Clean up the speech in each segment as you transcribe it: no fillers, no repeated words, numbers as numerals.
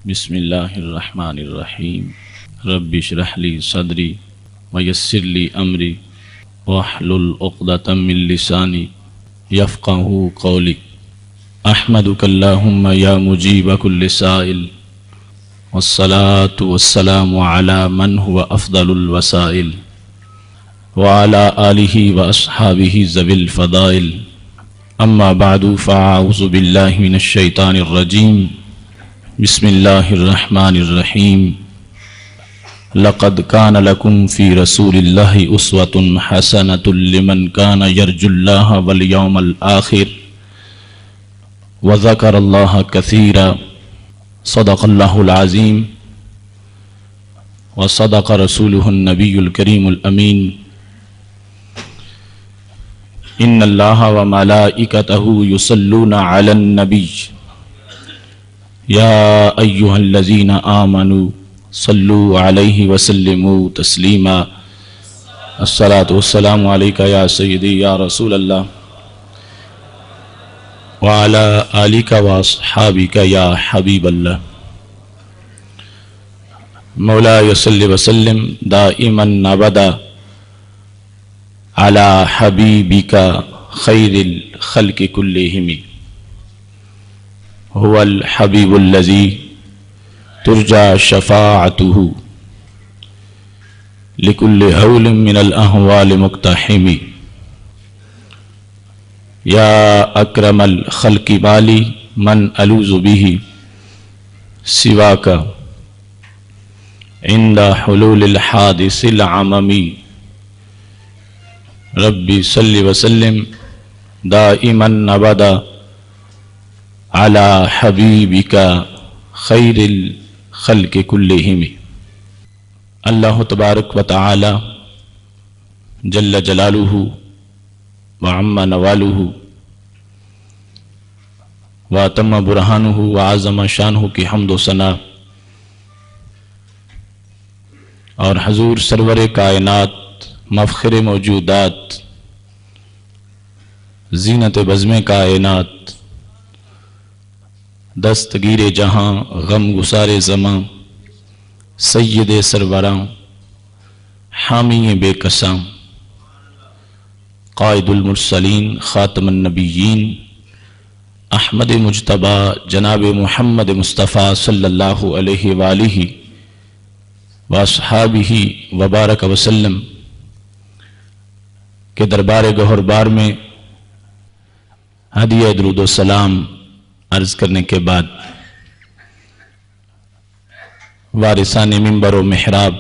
بسم اللہ الرحمن الرحیم رب اشرح لی صدری ویسر لی امری واحلل عقدۃ من لسانی یفقہوا قولی احمدک اللہم یا مجیب کل سائل والصلاة والسلام علی من هو افضل الوسائل وعلى آلہ واصحابہ ذوی الفضائل اما بعد فاعوذ باللہ من الشیطان الرجیم بسم اللہ الرحمن الرحیم لقد کان لکم فی رسول اللہ اسوۃ حسنۃ لمن کان یرجو اللہ والیوم الآخر وذکر اللہ کثیرا صدق اللہ العظیم وصدق رسولہ النبی الکریم الامین ان اللہ وملائکتہ یصلون علی النبی یا ایہا الذین آمنوا صلوا علیہ وسلموا تسلیما الصلاة والسلام علیک یا سیدی یا رسول اللہ وعلی آلک واصحابک یا حبیب اللہ مولاي صل وسلم دائما ابدا علی حبیبک خیر الخلق کلہم هو الحبیب الذی ترجى شفاعته لكل هول من الأهوال مقتحم يا أكرم الخلق بالي من ألوذ به سواك عند حلول الحادث العمم ربي صل وسلم دائما أبدا على حبيبك خير الخلق كلهم اللہ تبارک و تعالی جل جلالہ وعم نوالہ واتم برہانہ وعظم شانہ کی حمد و ثنا اور حضور سرور کائنات مفخر موجودات زینت بزم کائنات دستگیر جہاں غم گسار زماں سید سروراں حامی بے کساں قائد المرسلین خاتم النبیین احمد مجتبی جناب محمد مصطفیٰ صلی اللہ علیہ وآلہ واصحابہ وبارک وسلم کے دربار گہر بار میں ہدیہ درود و سلام عرض کرنے کے بعد وارثان منبر و محراب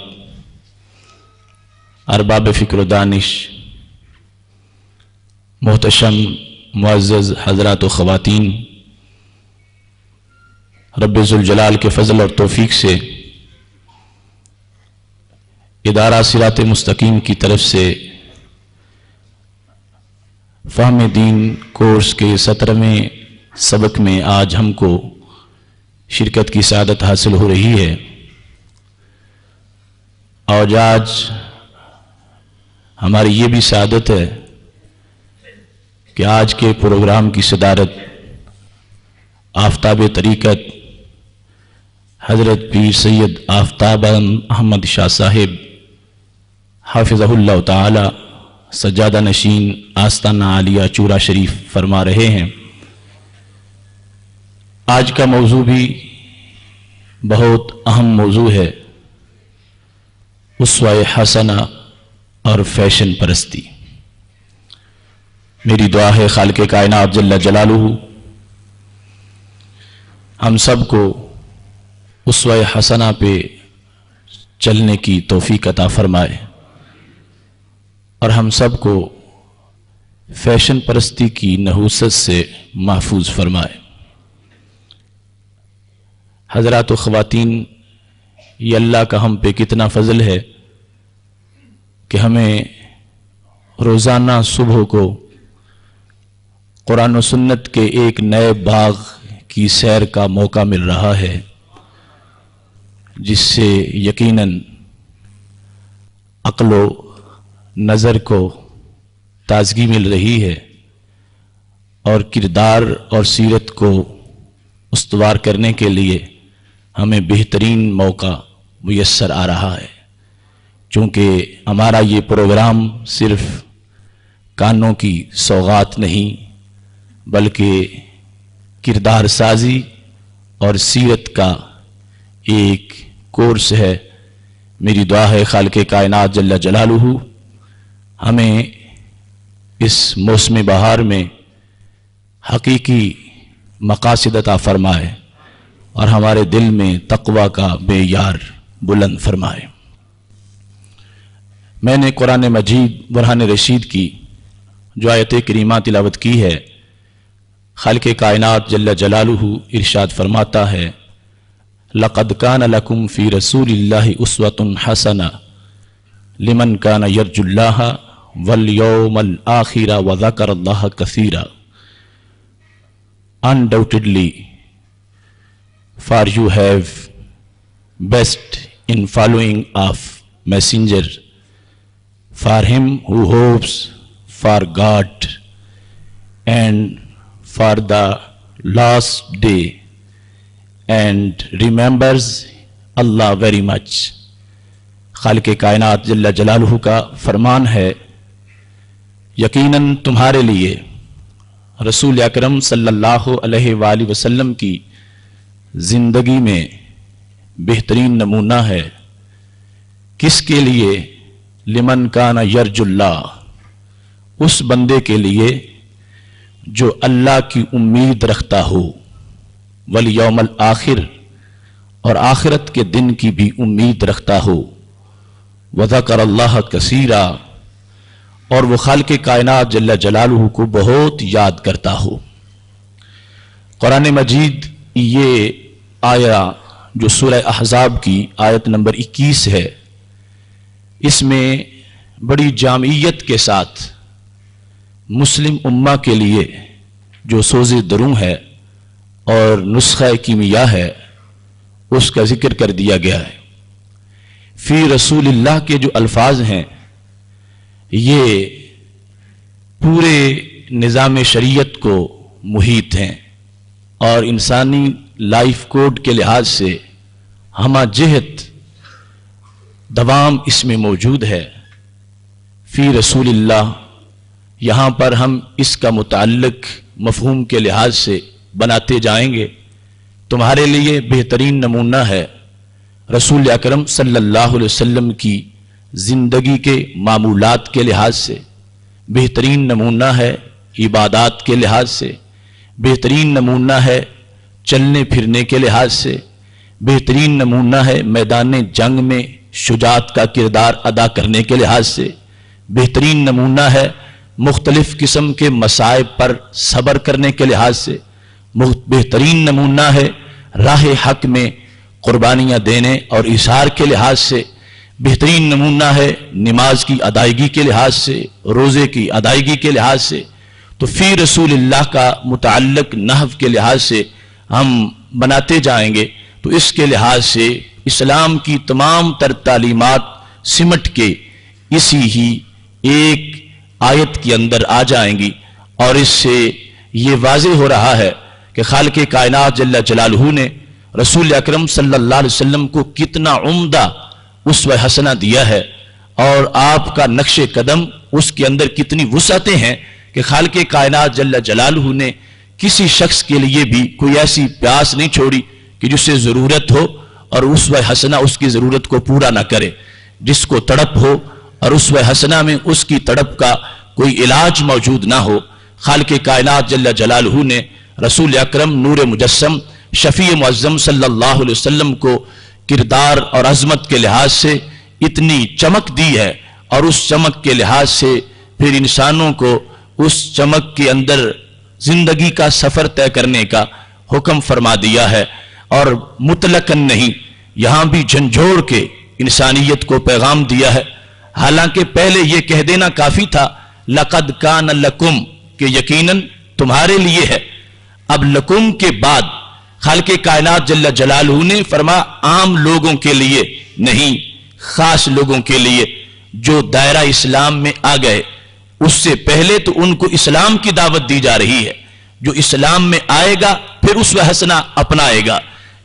ارباب فکر و دانش محتشم معزز حضرات و خواتین رب ذوالجلال کے فضل اور توفیق سے ادارہ صراط مستقیم کی طرف سے فہم دین کورس کے 17ویں سبق میں آج ہم کو شرکت کی سعادت حاصل ہو رہی ہے اور آج ہماری یہ بھی سعادت ہے کہ آج کے پروگرام کی صدارت آفتاب طریقت حضرت پیر سید آفتاب احمد شاہ صاحب حافظہ اللہ تعالی سجادہ نشین آستانہ عالیہ چورا شریف فرما رہے ہیں۔ آج کا موضوع بھی بہت اہم موضوع ہے، اسوہ حسنہ اور فیشن پرستی۔ میری دعا ہے خالق کائنات جل جلالہ ہم سب کو اسوہ حسنہ پہ چلنے کی توفیق عطا فرمائے اور ہم سب کو فیشن پرستی کی نحوست سے محفوظ فرمائے۔ حضرات و خواتین، یہ اللہ کا ہم پہ کتنا فضل ہے کہ ہمیں روزانہ صبح کو قرآن و سنت کے ایک نئے باغ کی سیر کا موقع مل رہا ہے، جس سے یقیناً عقل و نظر کو تازگی مل رہی ہے اور کردار اور سیرت کو استوار کرنے کے لیے ہمیں بہترین موقع میسر آ رہا ہے، چونکہ ہمارا یہ پروگرام صرف کانوں کی سوغات نہیں بلکہ کردار سازی اور سیرت کا ایک کورس ہے۔ میری دعا ہے خالق کائنات جل جلالہ ہمیں اس موسم بہار میں حقیقی مقاصد عطا فرمائے اور ہمارے دل میں تقوی کا معیار بلند فرمائے۔ میں نے قرآن مجید برہان رشید کی جو آیت کریمہ تلاوت کی ہے، خالق کائنات جل جلالہ ارشاد فرماتا ہے لَقَدْ كَانَ لَكُمْ فِي رَسُولِ اللَّهِ أُسْوَةٌ حَسَنَةٌ لِمَنْ كَانَ يَرْجُو اللَّهَ وَالْيَوْمَ الْآخِرَ وَذَكَرَ اللَّهَ كَثِيرًا۔ Undoubtedly, for you have best in following of messenger, for him who hopes for God and for the last day and remembers Allah very much۔ خالق کائنات جل جلالہ کا فرمان ہے یقیناً تمہارے لیے رسول اکرم صلی اللہ علیہ وآلہ وسلم کی زندگی میں بہترین نمونہ ہے۔ کس کے لیے؟ لمن کان یرجو اللہ، اس بندے کے لیے جو اللہ کی امید رکھتا ہو، والیوم الآخر، اور آخرت کے دن کی بھی امید رکھتا ہو، وذکر اللہ کثیرا، اور وہ خالق کائنات جل جلالہ کو بہت یاد کرتا ہو۔ قرآن مجید یہ آیا جو سورہ احزاب کی آیت نمبر 21 ہے، اس میں بڑی جامعیت کے ساتھ مسلم امہ کے لیے جو سوز دروں ہے اور نسخہ کیمیا ہے اس کا ذکر کر دیا گیا ہے۔ فی رسول اللہ کے جو الفاظ ہیں یہ پورے نظام شریعت کو محیط ہیں اور انسانی لائف کوڈ کے لحاظ سے ہمہ جہت دوام اس میں موجود ہے۔ فی رسول اللہ، یہاں پر ہم اس کا متعلق مفہوم کے لحاظ سے بناتے جائیں گے۔ تمہارے لیے بہترین نمونہ ہے رسول اکرم صلی اللہ علیہ وسلم کی زندگی کے معمولات کے لحاظ سے، بہترین نمونہ ہے عبادات کے لحاظ سے، بہترین نمونہ ہے چلنے پھرنے کے لحاظ سے، بہترین نمونہ ہے میدان جنگ میں شجاعت کا کردار ادا کرنے کے لحاظ سے، بہترین نمونہ ہے مختلف قسم کے مصائب پر صبر کرنے کے لحاظ سے، بہترین نمونہ ہے راہ حق میں قربانیاں دینے اور اظہار کے لحاظ سے، بہترین نمونہ ہے نماز کی ادائیگی کے لحاظ سے، روزے کی ادائیگی کے لحاظ سے۔ تو فی رسول اللہ کا متعلق نحو کے لحاظ سے ہم بناتے جائیں گے تو اس کے لحاظ سے اسلام کی تمام تر تعلیمات سمٹ کے اسی ہی ایک آیت کے اندر آ جائیں گی، اور اس سے یہ واضح ہو رہا ہے کہ خالق کائنات جل جلالہ نے رسول اکرم صلی اللہ علیہ وسلم کو کتنا عمدہ اسوہ حسنہ دیا ہے، اور آپ کا نقش قدم اس کے اندر کتنی وسعتیں ہیں کہ خالق کائنات جل جلالہ نے کسی شخص کے لیے بھی کوئی ایسی پیاس نہیں چھوڑی کہ جس سے ضرورت ہو اور اسوہ حسنہ اس کی ضرورت کو پورا نہ کرے، جس کو تڑپ ہو اور اسوہ حسنہ میں اس کی تڑپ کا کوئی علاج موجود نہ ہو۔ خالق کائنات جل جلالہ نے رسول اکرم نور مجسم شفیع معظم صلی اللہ علیہ وسلم کو کردار اور عظمت کے لحاظ سے اتنی چمک دی ہے، اور اس چمک کے لحاظ سے پھر انسانوں کو اس چمک کے اندر زندگی کا سفر طے کرنے کا حکم فرما دیا ہے، اور مطلقاً نہیں، یہاں بھی جھنجھوڑ کے انسانیت کو پیغام دیا ہے۔ حالانکہ پہلے یہ کہہ دینا کافی تھا لَقَدْ كَانَ لَكُمْ، کہ یقیناً تمہارے لیے ہے۔ اب لکم کے بعد خالق کائنات جل جلالہ نے فرما عام لوگوں کے لیے نہیں، خاص لوگوں کے لیے جو دائرہ اسلام میں آ گئے۔ اس سے پہلے تو ان کو اسلام کی دعوت دی جا رہی ہے، جو اسلام میں آئے گا پھر اسوہ حسنہ اپنائے گا،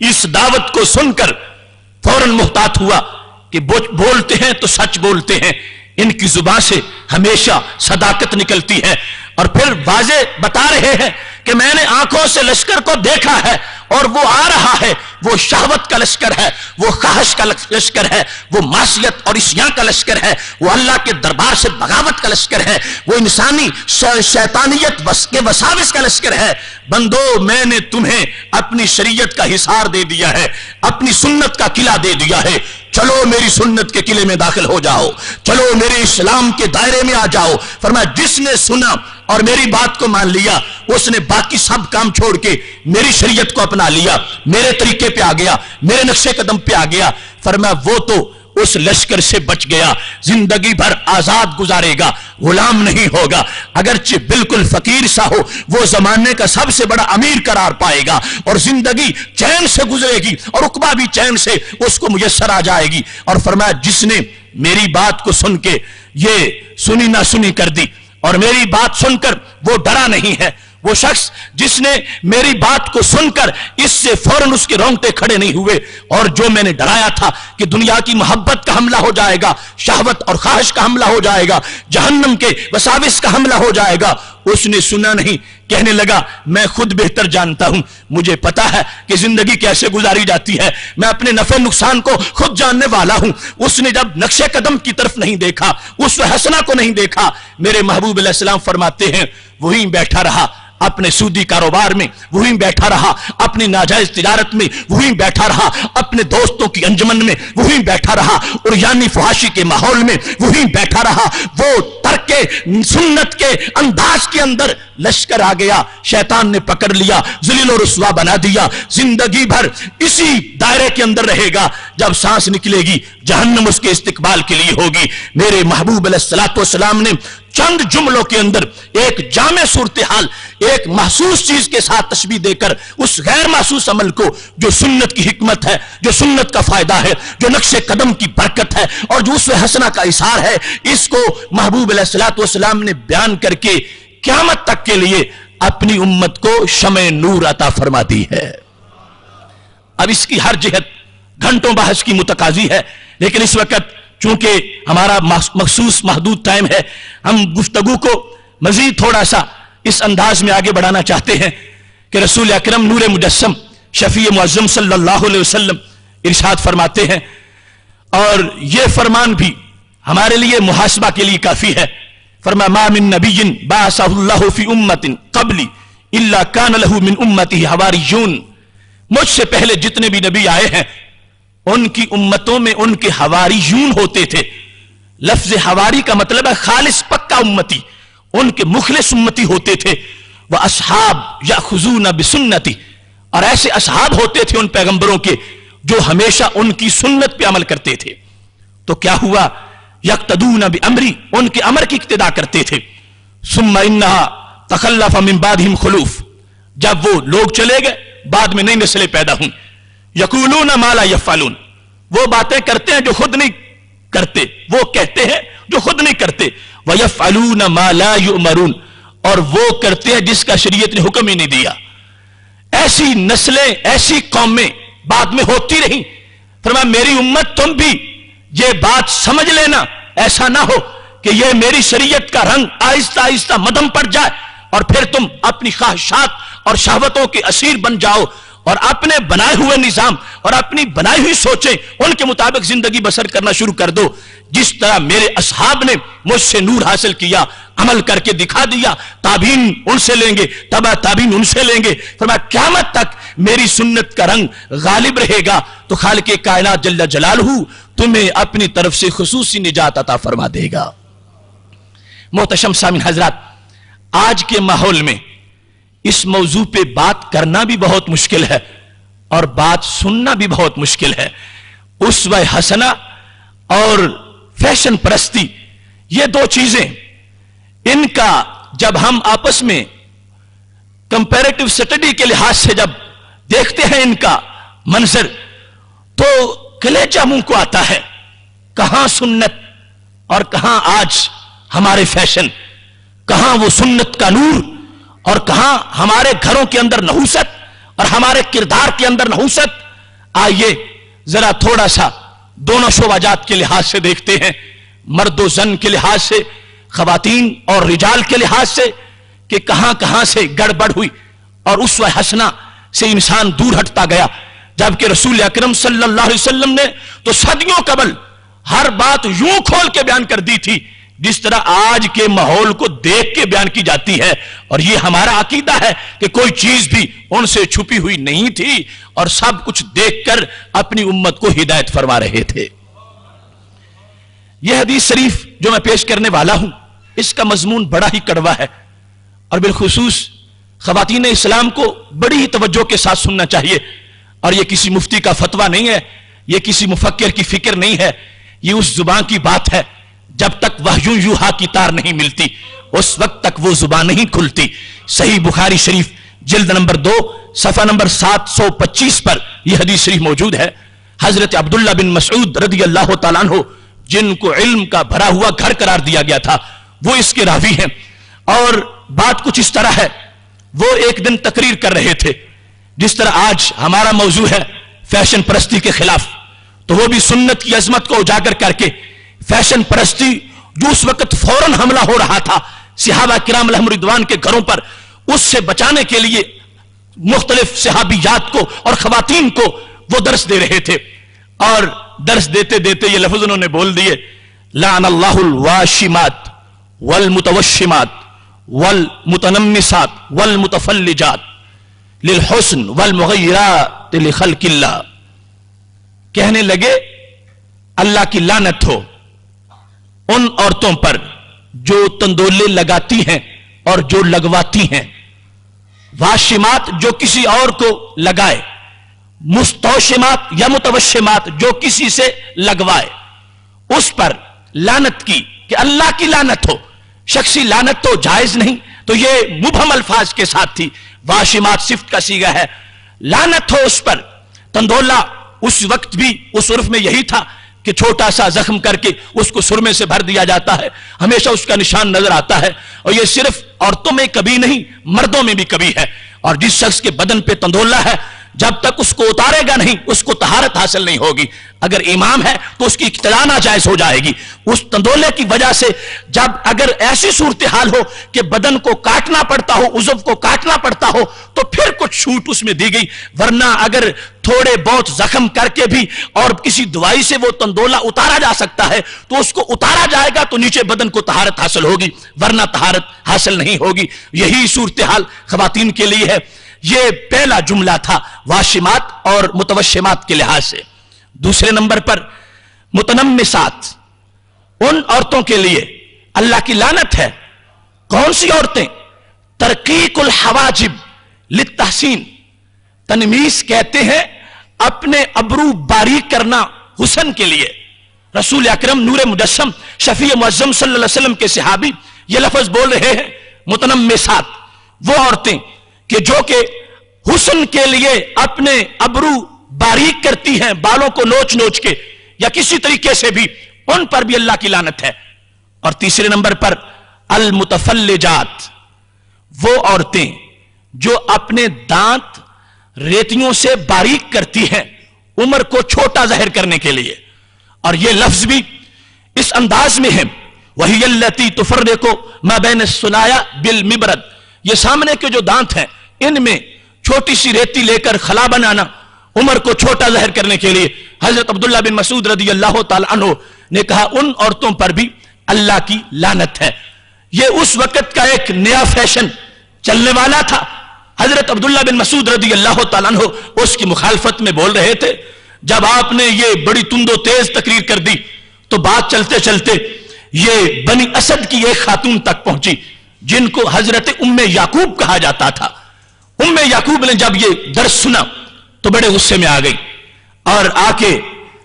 اس دعوت کو سن کر فوراً محتاط ہوا کہ بولتے ہیں تو سچ بولتے ہیں، ان کی زبان سے ہمیشہ صداقت نکلتی ہے، اور پھر واضح بتا رہے ہیں کہ میں نے آنکھوں سے لشکر کو دیکھا ہے اور وہ آ رہا ہے، وہ شہوت کا لشکر ہے، وہ خواہش کا لشکر ہے، وہ معصیت اور عصیان کا لشکر ہے، وہ اللہ کے دربار سے بغاوت کا لشکر ہے، وہ انسانی شیطانیت کے وساوس کا لشکر ہے۔ بندو، میں نے تمہیں اپنی شریعت کا حصار دے دیا ہے، اپنی سنت کا قلعہ دے دیا ہے، چلو میری سنت کے قلعے میں داخل ہو جاؤ، چلو میرے اسلام کے دائرے میں آ جاؤ۔ فرمایا جس نے سنا اور میری بات کو مان لیا، اس نے باقی سب کام چھوڑ کے میری شریعت کو اپنا لیا، میرے طریقے پہ آ گیا، میرے نقشے قدم پہ آ گیا۔ فرمایا وہ تو اس لشکر سے بچ گیا، زندگی بھر آزاد گزارے گا، غلام نہیں ہوگا، اگرچہ بالکل فقیر سا ہو، وہ زمانے کا سب سے بڑا امیر قرار پائے گا، اور زندگی چین سے گزرے گی، اور عقبہ بھی چین سے اس کو میسر آ جائے گی۔ اور فرمایا جس نے میری بات کو سن کے یہ سنی نہ سنی کر دی، اور میری بات سن کر وہ ڈرا نہیں ہے، وہ شخص جس نے میری بات کو سن کر اس سے فوراً اس کے رونگٹے کھڑے نہیں ہوئے، اور جو میں نے ڈرایا تھا کہ دنیا کی محبت کا حملہ ہو جائے گا، شہوت اور خواہش کا حملہ ہو جائے گا، جہنم کے وساوس کا حملہ ہو جائے گا، اس نے سنا نہیں، کہنے لگا میں خود بہتر جانتا ہوں، مجھے پتا ہے کہ زندگی کیسے گزاری جاتی ہے، میں اپنے نفع نقصان کو خود جاننے والا ہوں۔ اس نے جب نقش قدم کی طرف نہیں دیکھا، اس حسنہ کو نہیں دیکھا، میرے محبوب علیہ السلام فرماتے ہیں وہیں بیٹھا رہا اپنے سودی کاروبار میں، وہیں بیٹھا رہا اپنی ناجائز تجارت میں، وہیں بیٹھا رہا اپنے دوستوں کی انجمن میں، وہیں بیٹھا رہا اور یعنی فحاشی کے ماحول میں، وہیں بیٹھا رہا۔ وہ ترک سنت کے انداز کے اندر لشکر آ گیا، شیطان نے پکڑ لیا، ذلیل و رسوا بنا دیا، زندگی بھر اسی دائرے کے اندر رہے گا، جب سانس نکلے گی جہنم اس کے استقبال کے لیے ہوگی۔ میرے محبوب علیہ الصلوۃ والسلام نے چند جملوں کے اندر ایک جامع صورتحال، ایک محسوس چیز کے ساتھ تشبیہ دے کر اس غیر محسوس عمل کو، جو سنت کی حکمت ہے، جو سنت کا فائدہ ہے، جو نقش قدم کی برکت ہے، اور جو اسوہ حسنہ کا اثار ہے، اس کو محبوب علیہ الصلوۃ والسلام نے بیان کر کے قیامت تک کے لیے اپنی امت کو شمع نور عطا فرما دی ہے۔ اب اس کی ہر جہت گھنٹوں بحث کی متقاضی ہے، لیکن اس وقت چونکہ ہمارا مخصوص محدود ٹائم ہے، ہم گفتگو کو مزید تھوڑا سا اس انداز میں آگے بڑھانا چاہتے ہیں کہ رسول اکرم نور مجسم شفیع معظم صلی اللہ علیہ وسلم ارشاد فرماتے ہیں، اور یہ فرمان بھی ہمارے لیے محاسبہ کے لیے کافی ہے۔ فرمایا ما من نبی بعثہ اللہ فی امت قبلی الا کان لہ من امتہ حواریون، مجھ سے پہلے جتنے بھی نبی آئے ہیں ان کی امتوں میں ان کے حواریون ہوتے تھے۔ لفظ حواری کا مطلب ہے خالص پکا امتی، ان کے مخلص امتی ہوتے تھے۔ وَأَصْحَابُ يَأْخُذُونَ بِسُنَّتِي، اور ایسے اصحاب ہوتے تھے ان پیغمبروں کے جو ہمیشہ ان کی سنت پہ عمل کرتے تھے۔ تو کیا ہوا؟ یقتدون بامری، ان کے امر کی اقتداء کرتے تھے۔ ثم انہا تخلف من بعدہم خلوف، جب وہ لوگ چلے گئے بعد میں نئی نسلیں پیدا ہوں۔ یقولون ما لا یفعلون، وہ باتیں کرتے ہیں جو خود نہیں کرتے، وہ کہتے ہیں جو خود نہیں کرتے۔ ویفعلون ما لا یؤمرون، اور وہ کرتے ہیں جس کا شریعت نے حکم ہی نہیں دیا۔ ایسی نسلیں، ایسی قومیں بعد میں ہوتی رہیں۔ فرمایا میری امت تم بھی یہ بات سمجھ لینا، ایسا نہ ہو کہ یہ میری شریعت کا رنگ آہستہ آہستہ مدھم پڑ جائے اور پھر تم اپنی خواہشات اور شہوتوں کے اسیر بن جاؤ اور اپنے بنائے ہوئے نظام اور اپنی بنائی ہوئی سوچیں ان کے مطابق زندگی بسر کرنا شروع کر دو۔ جس طرح میرے اصحاب نے مجھ سے نور حاصل کیا، عمل کر کے دکھا دیا، تابعین ان سے لیں گے، تبع تابعین ان سے لیں گے۔ فرمایا قیامت تک میری سنت کا رنگ غالب رہے گا تو خالق کائنات جل جلالہ تمہیں اپنی طرف سے خصوصی نجات عطا فرما دے گا۔ محتشم سامعین حضرات، آج کے ماحول میں اس موضوع پہ بات کرنا بھی بہت مشکل ہے اور بات سننا بھی بہت مشکل ہے۔ اسوہ حسنہ اور فیشن پرستی، یہ دو چیزیں، ان کا جب ہم آپس میں کمپیریٹو سٹڈی کے لحاظ سے جب دیکھتے ہیں ان کا منظر تو کلیجہ منہ کو آتا ہے۔ کہاں سنت اور کہاں آج ہمارے فیشن، کہاں وہ سنت کا نور اور کہاں ہمارے گھروں کے اندر نحوست اور ہمارے کردار کے اندر نحوست آئیے ذرا تھوڑا سا دونوں شعبات کے لحاظ سے دیکھتے ہیں، مرد و زن کے لحاظ سے، خواتین اور رجال کے لحاظ سے، کہ کہاں کہاں سے گڑبڑ ہوئی اور اسوہ حسنہ سے انسان دور ہٹتا گیا، جبکہ رسول اکرم صلی اللہ علیہ وسلم نے تو صدیوں قبل ہر بات یوں کھول کے بیان کر دی تھی جس طرح آج کے ماحول کو دیکھ کے بیان کی جاتی ہے، اور یہ ہمارا عقیدہ ہے کہ کوئی چیز بھی ان سے چھپی ہوئی نہیں تھی اور سب کچھ دیکھ کر اپنی امت کو ہدایت فرما رہے تھے۔ یہ حدیث شریف جو میں پیش کرنے والا ہوں، اس کا مضمون بڑا ہی کڑوا ہے، اور بالخصوص خواتین اسلام کو بڑی ہی توجہ کے ساتھ سننا چاہیے، اور یہ کسی مفتی کا فتویٰ نہیں ہے، یہ کسی مفکر کی فکر نہیں ہے، یہ اس زبان کی بات ہے جب تک وحی یوحا کی تار نہیں ملتی اس وقت تک وہ زبان نہیں کھلتی۔ صحیح بخاری شریف جلد نمبر 2 صفحہ نمبر 725 پر یہ حدیث شریف موجود ہے۔ حضرت عبداللہ بن مسعود رضی اللہ تعالیٰ عنہ، جن کو علم کا بھرا ہوا گھر قرار دیا گیا تھا، وہ اس کے راوی ہیں، اور بات کچھ اس طرح ہے، وہ ایک دن تقریر کر رہے تھے جس طرح آج ہمارا موضوع ہے فیشن پرستی کے خلاف، تو وہ بھی سنت کی عظمت کو اجاگر کر کے فیشن پرستی جو اس وقت فوراً حملہ ہو رہا تھا صحابہ کرام علیہم رضوان کے گھروں پر، اس سے بچانے کے لیے مختلف صحابیات کو اور خواتین کو وہ درس دے رہے تھے، اور درس دیتے دیتے یہ لفظ انہوں نے بول دیے، لعن اللہ الواشمات والمتوشمات والمتنمسات والمتفلجات للحسن والمغیرات لخلق اللہ۔ کہنے لگے اللہ کی لعنت ہو ان عورتوں پر جو تندولے لگاتی ہیں اور جو لگواتی ہیں، واشمات جو کسی اور کو لگائے، مستوشمات یا متوشمات جو کسی سے لگوائے، اس پر لعنت کی کہ اللہ کی لعنت ہو۔ شخصی لعنت تو جائز نہیں، تو یہ مبہم الفاظ کے ساتھ تھی، واشمات صفت کا صیغہ ہے، لعنت ہو اس پر۔ تندولا اس وقت بھی اس عرف میں یہی تھا کہ چھوٹا سا زخم کر کے اس کو سرمے سے بھر دیا جاتا ہے، ہمیشہ اس کا نشان نظر آتا ہے، اور یہ صرف عورتوں میں کبھی نہیں مردوں میں بھی کبھی ہے، اور جس شخص کے بدن پہ تندولا ہے جب تک اس کو اتارے گا نہیں اس کو طہارت حاصل نہیں ہوگی، اگر امام ہے تو اس کی اقتداء ناجائز ہو جائے گی۔ اس تندولے کی وجہ سے جب اگر ایسی صورتحال ہو کہ بدن کو کاٹنا پڑتا ہو، عضو کو کاٹنا پڑتا ہو، تو پھر کچھ چھوٹ اس میں دی گئی، ورنہ اگر تھوڑے بہت زخم کر کے بھی اور کسی دوائی سے وہ تندولا اتارا جا سکتا ہے تو اس کو اتارا جائے گا تو نیچے بدن کو طہارت حاصل ہوگی، ورنہ طہارت حاصل نہیں ہوگی۔ یہی صورتحال خواتین کے لیے ہے۔ یہ پہلا جملہ تھا واشمات اور متوشمات کے لحاظ سے۔ دوسرے نمبر پر متنمسات، ان عورتوں کے لیے اللہ کی لعنت ہے۔ کون سی عورتیں؟ ترقیق الحواجب للتحسین، تنمیس کہتے ہیں اپنے ابرو باریک کرنا حسن کے لیے۔ رسول اکرم نور مجسم شفیع معظم صلی اللہ علیہ وسلم کے صحابی یہ لفظ بول رہے ہیں، متنمسات، وہ عورتیں کہ جو کہ حسن کے لیے اپنے ابرو باریک کرتی ہیں، بالوں کو نوچ نوچ کے یا کسی طریقے سے بھی، ان پر بھی اللہ کی لعنت ہے۔ اور تیسرے نمبر پر المتفلجات، وہ عورتیں جو اپنے دانت ریتیوں سے باریک کرتی ہیں عمر کو چھوٹا ظاہر کرنے کے لیے، اور یہ لفظ بھی اس انداز میں ہے، وَهِيَ الَّتِي تُفَرِّقُ مَا بَيْنَ السُّلَايَا بِالْمِبْرَدِ، یہ سامنے کے جو دانت ہیں ان میں چھوٹی سی ریتی لے کر خلا بنانا عمر کو چھوٹا ظاہر کرنے کے لیے۔ حضرت عبداللہ بن مسعود رضی اللہ تعالی عنہ نے کہا ان عورتوں پر بھی اللہ کی لعنت ہے۔ یہ اس وقت کا ایک نیا فیشن چلنے والا تھا۔ حضرت عبداللہ بن مسعود رضی اللہ تعالی عنہ اس کی مخالفت میں بول رہے تھے۔ جب آپ نے یہ بڑی تند و تیز تقریر کر دی تو بات چلتے چلتے یہ بنی اسد کی ایک خاتون تک پہنچی جن کو حضرت ام یعقوب کہا جاتا تھا۔ ام یعقوب نے جب یہ درس سنا تو بڑے غصے میں آ گئی اور آ کے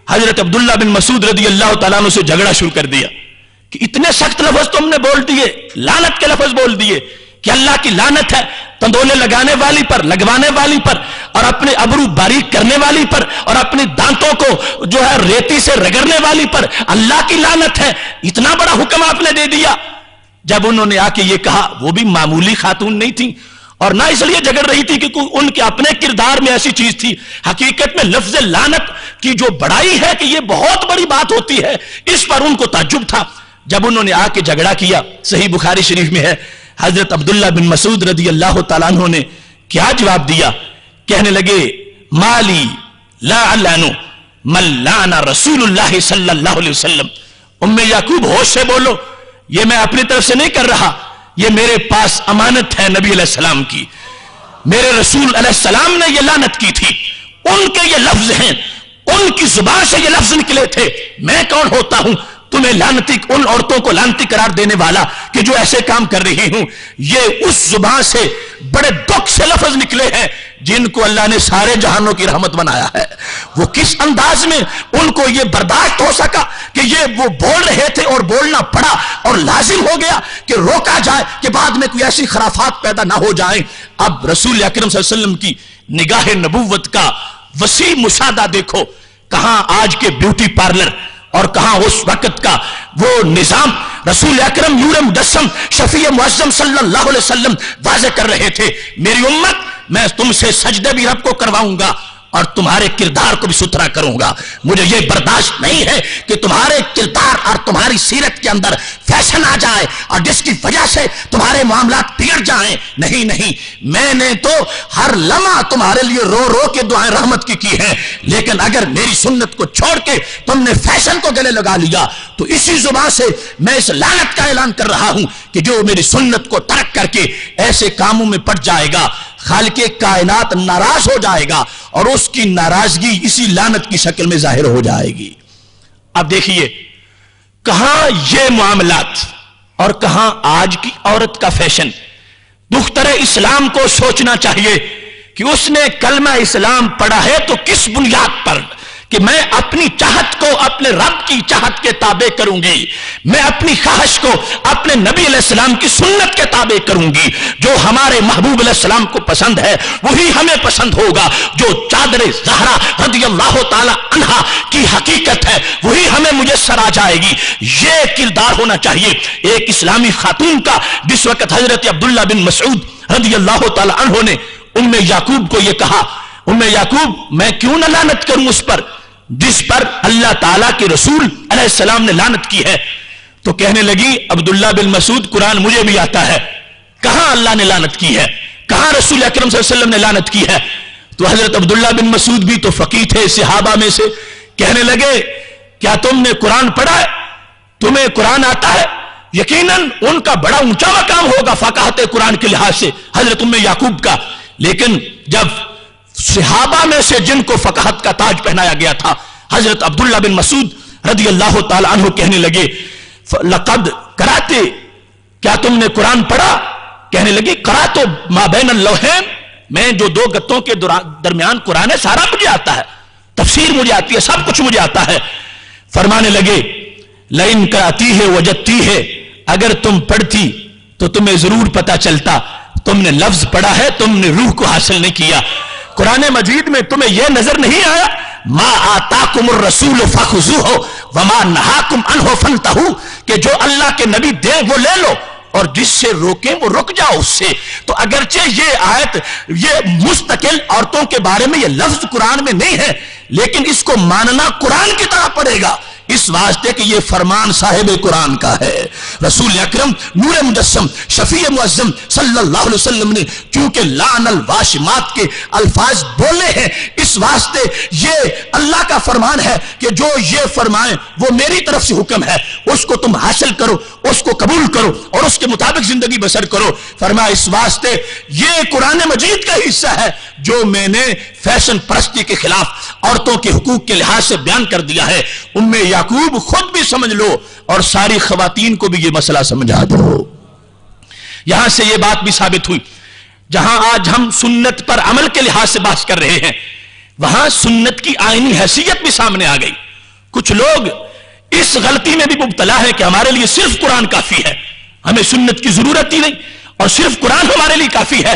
حضرت عبداللہ بن مسعود رضی اللہ تعالیٰ عنہ سے جھگڑا شروع کر دیا کہ اتنے سخت لفظ تم نے بول دیے، لعنت کے لفظ بول دیے کہ اللہ کی لعنت ہے تندولے لگانے والی پر، لگوانے والی پر، اور اپنے ابرو باریک کرنے والی پر، اور اپنے دانتوں کو جو ہے ریتی سے رگڑنے والی پر اللہ کی لعنت ہے۔ اتنا بڑا حکم آپ نے دے دیا۔ جب انہوں نے آ کے یہ کہا، وہ بھی معمولی خاتون نہیں تھی، اور نہ اس لیے جھگڑ رہی تھی کہ ان کے اپنے کردار میں ایسی چیز تھی. حقیقت میں لفظ لعنت کی جو بڑائی ہے کہ یہ بہت بڑی بات ہوتی ہے، اس پر ان کو تعجب تھا. جب انہوں نے آ کے جھگڑا کیا، صحیح بخاری شریف میں ہے، حضرت عبداللہ بن مسعود رضی اللہ تعالیٰ عنہ نے کیا جواب دیا؟ کہنے لگے مالی لا اعلن من لعن رسول اللہ صلی اللہ علیہ وسلم. یعقوب ہوش سے بولو، یہ میں اپنی طرف سے نہیں کر رہا، یہ میرے پاس امانت ہے نبی علیہ السلام کی. میرے رسول علیہ السلام نے یہ لعنت کی تھی، ان کے یہ لفظ ہیں، ان کی زبان سے یہ لفظ نکلے تھے. میں کون ہوتا ہوں تمہیں لعنتی، ان عورتوں کو لعنتی قرار دینے والا کہ جو ایسے کام کر رہی ہوں؟ یہ اس زبان سے بڑے دکھ سے لفظ نکلے ہیں جن کو اللہ نے سارے جہانوں کی رحمت بنایا ہے. وہ کس انداز میں ان کو یہ برداشت ہو سکا کہ یہ وہ بول رہے تھے اور بولنا پڑا اور لازم ہو گیا کہ روکا جائے کہ بعد میں کوئی ایسی خرافات پیدا نہ ہو جائیں. اب رسول اکرم صلی اللہ علیہ وسلم کی نگاہ نبوت کا وسیع مشاہدہ دیکھو. کہاں آج کے بیوٹی پارلر اور کہاں اس وقت کا وہ نظام رسول اکرم نور مجسم شفیع معظم صلی اللہ علیہ وسلم واضح کر رہے تھے. میری امت، میں تم سے سجدے بھی رب کو کرواؤں گا اور تمہارے کردار کو بھی ستھرا کروں گا. مجھے یہ برداشت نہیں ہے کہ تمہارے کردار اور تمہاری سیرت کے اندر فیشن آ جائے اور جس کی وجہ سے تمہارے معاملات بگڑ جائیں. نہیں، میں نے تو ہر لمحہ تمہارے لیے رو رو کے دعائیں رحمت کی ہیں، لیکن اگر میری سنت کو چھوڑ کے تم نے فیشن کو گلے لگا لیا تو اسی زبان سے میں اس لعنت کا اعلان کر رہا ہوں کہ جو میری سنت کو ترک کر کے ایسے کاموں میں پڑ جائے گا، خالق کائنات ناراض ہو جائے گا اور اس کی ناراضگی اسی لعنت کی شکل میں ظاہر ہو جائے گی. اب دیکھیے کہاں یہ معاملات اور کہاں آج کی عورت کا فیشن. دختر اسلام کو سوچنا چاہیے کہ اس نے کلمہ اسلام پڑھا ہے تو کس بنیاد پر کہ میں اپنی چاہت کو اپنے رب کی چاہت کے تابع کروں گی، میں اپنی خواہش کو اپنے نبی علیہ السلام کی سنت کے تابع کروں گی. جو ہمارے محبوب علیہ السلام کو پسند ہے وہی ہمیں پسند ہوگا. جو چادر زہرا رضی اللہ تعالی عنہا کی حقیقت ہے وہی ہمیں مجسر آ جائے گی. یہ کردار ہونا چاہیے ایک اسلامی خاتون کا. جس وقت حضرت عبداللہ بن مسعود رضی اللہ تعالی عنہ نے یعقوب کو یہ کہا، یعقوب میں کیوں نہ لعنت کروں اس پر جس پر اللہ تعالیٰ کے رسول علیہ السلام نے لعنت کی ہے؟ تو کہنے لگی عبداللہ بن مسعود قرآن مجھے بھی آتا ہے، کہاں اللہ نے لعنت کی ہے، کہاں رسول اکرم صلی اللہ علیہ وسلم نے لعنت کی ہے؟ تو حضرت عبداللہ بن مسعود بھی تو فقیہ تھے صحابہ میں سے، کہنے لگے کیا تم نے قرآن پڑھا ہے؟ تمہیں قرآن آتا ہے؟ یقیناً ان کا بڑا اونچا مقام ہوگا فقاہت قرآن کے لحاظ سے حضرت یعقوب کا. لیکن جب صحابہ میں سے جن کو فقاہت کا تاج پہنایا گیا تھا حضرت عبداللہ بن مسعود رضی اللہ تعالی عنہ کہنے لگے لقد قرأتے، کیا تم نے قرآن پڑھا؟ کہنے لگی قرأت ما بین اللوحین، میں جو دو گتوں کے درمیان قرآن ہے سارا مجھے آتا ہے، تفسیر مجھے آتی ہے، سب کچھ مجھے آتا ہے. فرمانے لگے لئن قرأتی ہے وجدتی ہے، اگر تم پڑھتی تو تمہیں ضرور پتا چلتا تم نے لفظ پڑھا ہے، تم نے روح کو حاصل نہیں کیا. قرآن مجید میں تمہیں یہ نظر نہیں آیا ما آتاکم الرسول فخذوہ وما نہاکم عنہ فانتہوا، کہ جو اللہ کے نبی دیں وہ لے لو اور جس سے روکیں وہ رک جاؤ اس سے. تو اگرچہ یہ آیت یہ مستقل عورتوں کے بارے میں یہ لفظ قرآن میں نہیں ہے، لیکن اس کو ماننا قرآن کی طرح پڑے گا اس واسطے کہ یہ فرمان صاحب قرآن کا ہے. رسول اکرم نور مجسم شفیع معظم صلی اللہ علیہ وسلم نے چونکہ لعن الواشمات کے الفاظ بولے ہیں، اس واسطے یہ اللہ کا فرمان ہے کہ جو یہ فرمائیں وہ میری طرف سے حکم ہے، اس کو تم حاصل کرو، اس کو قبول کرو اور اس کے مطابق زندگی بسر کرو. فرمایا اس واسطے یہ قرآن مجید کا حصہ ہے جو میں نے فیشن پرستی کے خلاف عورتوں کے حقوق کے لحاظ سے بیان کر دیا ہے. یعقوب خود بھی سمجھ لو اور ساری خواتین کو بھی یہ مسئلہ سمجھا دو. یہاں سے یہ بات بھی ثابت ہوئی، جہاں آج ہم سنت پر عمل کے لحاظ سے بحث کر رہے ہیں وہاں سنت کی آئینی حیثیت بھی سامنے آ گئی. کچھ لوگ اس غلطی میں بھی مبتلا ہے کہ ہمارے لیے صرف قرآن کافی ہے، ہمیں سنت کی ضرورت ہی نہیں اور صرف قرآن ہمارے لیے کافی ہے.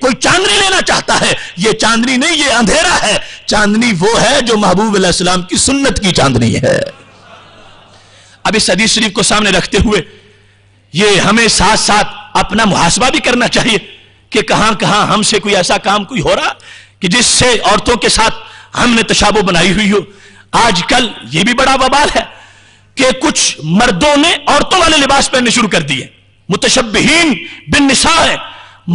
کوئی چاندنی لینا چاہتا ہے، یہ چاندنی نہیں، یہ اندھیرا ہے. چاندنی وہ ہے جو محبوب علیہ السلام کی سنت کی چاندنی ہے. اب اس حدیث شریف کو سامنے رکھتے ہوئے یہ ہمیں ساتھ ساتھ اپنا محاسبہ بھی کرنا چاہیے کہ کہاں کہاں ہم سے کوئی ایسا کام کوئی ہو رہا کہ جس سے عورتوں کے ساتھ ہم نے تشابہ بنائی ہوئی ہو. آج کل یہ بھی بڑا وبال ہے کہ کچھ مردوں نے عورتوں والے لباس پہننے شروع کر دیے، متشبہین بالنساء ہے.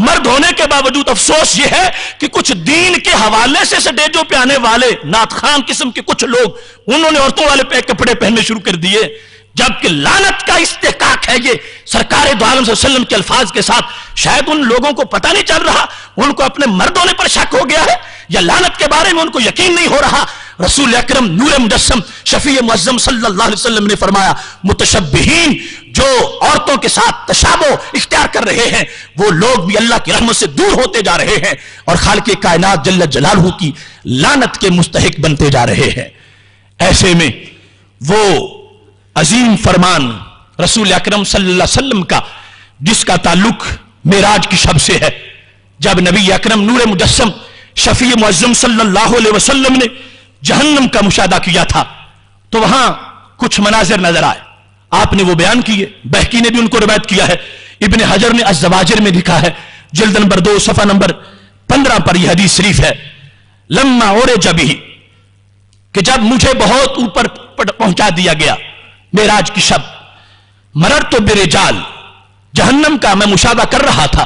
مرد ہونے کے باوجود افسوس یہ ہے کہ کچھ دین کے حوالے سے سٹیجوں پہ آنے والے نعت خان قسم کے کچھ لوگ انہوں نے عورتوں والے کپڑے پہننے شروع کر دیے، جبکہ لعنت کا استحقاق ہے یہ سرکار دو عالم صلی اللہ علیہ وسلم کے الفاظ کے ساتھ. شاید ان لوگوں کو پتہ نہیں چل رہا، ان کو اپنے مرد ہونے پر شک ہو گیا ہے، یا لعنت کے بارے میں ان کو یقین نہیں ہو رہا. رسول اکرم نور مجسم شفیع معظم صلی اللہ علیہ وسلم نے فرمایا متشبہین جو عورتوں کے ساتھ تشابہ اختیار کر رہے ہیں وہ لوگ بھی اللہ کی رحمت سے دور ہوتے جا رہے ہیں اور خالق کائنات جل جلالہ کی لعنت کے مستحق بنتے جا رہے ہیں. ایسے میں وہ عظیم فرمان رسول اکرم صلی اللہ علیہ وسلم کا جس کا تعلق معراج کی شب سے ہے، جب نبی اکرم نور مجسم شفیع معظم صلی اللہ علیہ وسلم نے جہنم کا مشاہدہ کیا تھا تو وہاں کچھ مناظر نظر آئے. آپ نے وہ بیان کیے، بہقی نے بھی ان کو روایت کیا ہے، ابن حجر نے الزواجر میں لکھا ہے جلد نمبر 2 صفحہ نمبر 15 پر یہ حدیث شریف ہے. لما عرج به کہ جب مجھے بہت اوپر پہنچا دیا گیا معراج کی شب، مررت برجال جہنم کا میں مشاہدہ کر رہا تھا.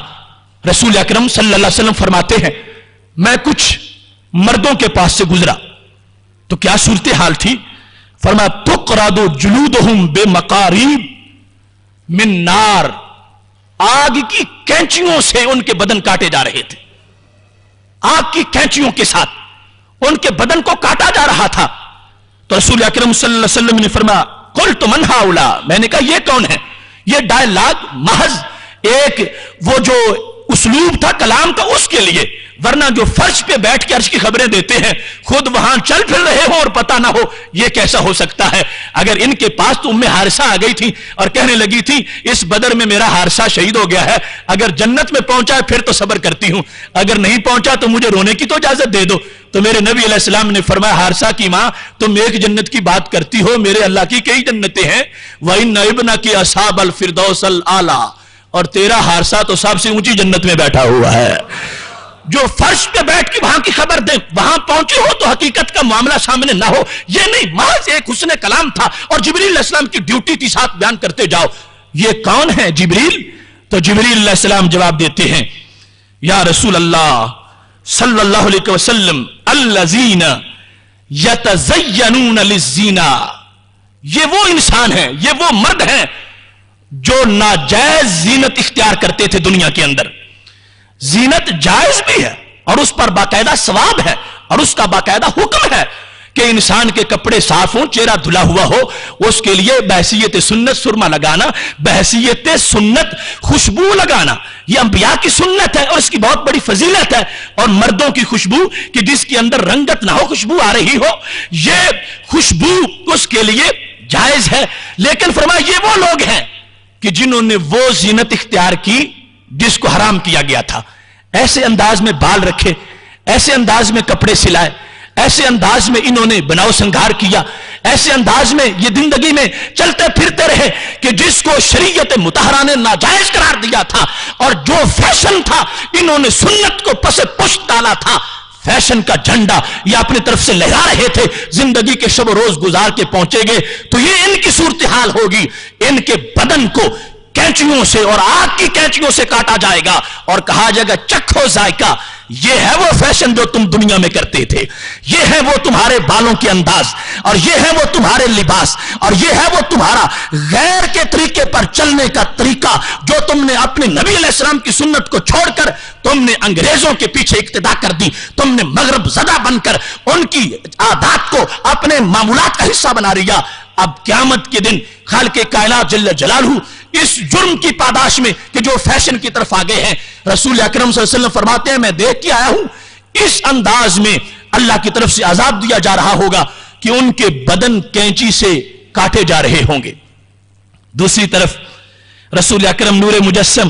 رسول اکرم صلی اللہ علیہ وسلم فرماتے ہیں میں کچھ مردوں کے پاس سے گزرا تو کیا صورتحال تھی؟ فرمایا تقرض جلودہم بمقاریب من نار، آگ کی کینچیوں سے ان کے بدن کاٹے جا رہے تھے، آگ کی کینچیوں کے ساتھ ان کے بدن کو کاٹا جا رہا تھا. تو رسول اکرم صلی اللہ علیہ وسلم نے فرمایا قلت من ہؤلاء، میں نے کہا یہ کون ہے؟ یہ ڈائلاگ محض ایک وہ جو اسلوب تھا کلام کا اس کے لیے، ورنہ جو فرش پہ بیٹھ کے عرش کی خبریں دیتے ہیں خود وہاں چل پھر رہے ہوں اور پتہ نہ ہو، یہ کیسا ہو سکتا ہے؟ اگر ان کے پاس تو ام حارثہ آ گئی تھی اور کہنے لگی تھی اس بدر میں میرا حارثہ شہید ہو گیا ہے، اگر جنت میں پہنچا ہے پھر تو صبر کرتی ہوں، اگر نہیں پہنچا تو مجھے رونے کی تو اجازت دے دو. تو میرے نبی علیہ السلام نے فرمایا حارثہ کی ماں تم ایک جنت کی بات کرتی ہو، میرے اللہ کی کئی جنتیں ہیں. وَإِنَّ ابْنَكِ أَصْحَابَ الْفِرْدَوْسِ الْأَعْلَىٰ، اور تیرا حارثہ تو سب سے اونچی جنت میں بیٹھا ہوا ہے. جو فرش پہ بیٹھ کے وہاں کی خبر دیں، وہاں پہنچے ہو تو حقیقت کا معاملہ سامنے نہ ہو، یہ نہیں، محض ایک حسن کلام تھا اور جبریل علیہ السلام کی ڈیوٹی تھی ساتھ بیان کرتے جاؤ. یہ کون ہے جبریل؟ تو جبریل علیہ السلام جواب دیتے ہیں یا رسول اللہ صلی اللہ علیہ وسلم الذین یتزینون للزینا، یہ وہ انسان ہیں، یہ وہ مرد ہیں جو ناجائز زینت اختیار کرتے تھے دنیا کے اندر. زینت جائز بھی ہے اور اس پر باقاعدہ ثواب ہے اور اس کا باقاعدہ حکم ہے کہ انسان کے کپڑے صاف ہوں، چہرہ دھلا ہوا ہو، اس کے لیے بحیثیت سنت سرما لگانا، بحیثیت سنت خوشبو لگانا، یہ انبیاء کی سنت ہے اور اس کی بہت بڑی فضیلت ہے. اور مردوں کی خوشبو کہ جس کے اندر رنگت نہ ہو، خوشبو آ رہی ہو، یہ خوشبو اس کے لیے جائز ہے. لیکن فرمایا یہ وہ لوگ ہیں کہ جنہوں نے وہ زینت اختیار کی جس کو حرام کیا گیا تھا. ایسے انداز میں بال رکھے، ایسے انداز میں کپڑے سلائے، ایسے انداز میں انہوں نے بناؤ سنگار کیا، ایسے انداز میں یہ زندگی میں چلتے پھرتے رہے کہ جس کو شریعت مطہرہ نے ناجائز قرار دیا تھا اور جو فیشن تھا انہوں نے سنت کو پس پشت ڈالا تھا. فیشن کا جھنڈا یہ اپنی طرف سے لہرا رہے تھے، زندگی کے شب و روز گزار کے پہنچے گے تو یہ ان کی صورتحال ہوگی. ان کے بدن کو کینچیوں سے اور آگ کی کینچیوں سے کاٹا جائے گا اور کہا جائے گا چکھو ذائقہ. یہ ہے وہ فیشن جو تم دنیا میں کرتے تھے، یہ ہے وہ تمہارے بالوں کے انداز اور یہ ہے وہ تمہارے لباس اور یہ ہے وہ تمہارا غیر کے طریقے پر چلنے کا طریقہ جو تم نے اپنے نبی علیہ السلام کی سنت کو چھوڑ کر تم نے انگریزوں کے پیچھے اقتدا کر دی. تم نے مغرب زدہ بن کر ان کی عادات کو اپنے معمولات کا حصہ بنا لیا. اب قیامت کے دن خالق کائنات جل جلالہ اس جرم کی پاداش میں کہ جو فیشن کی طرف آگے ہیں، رسول اکرم صلی اللہ علیہ وسلم فرماتے ہیں میں دیکھ کے آیا ہوں اس انداز میں اللہ کی طرف سے عذاب دیا جا رہا ہوگا کہ ان کے بدن کینچی سے کاٹے جا رہے ہوں گے. دوسری طرف رسول اکرم نور مجسم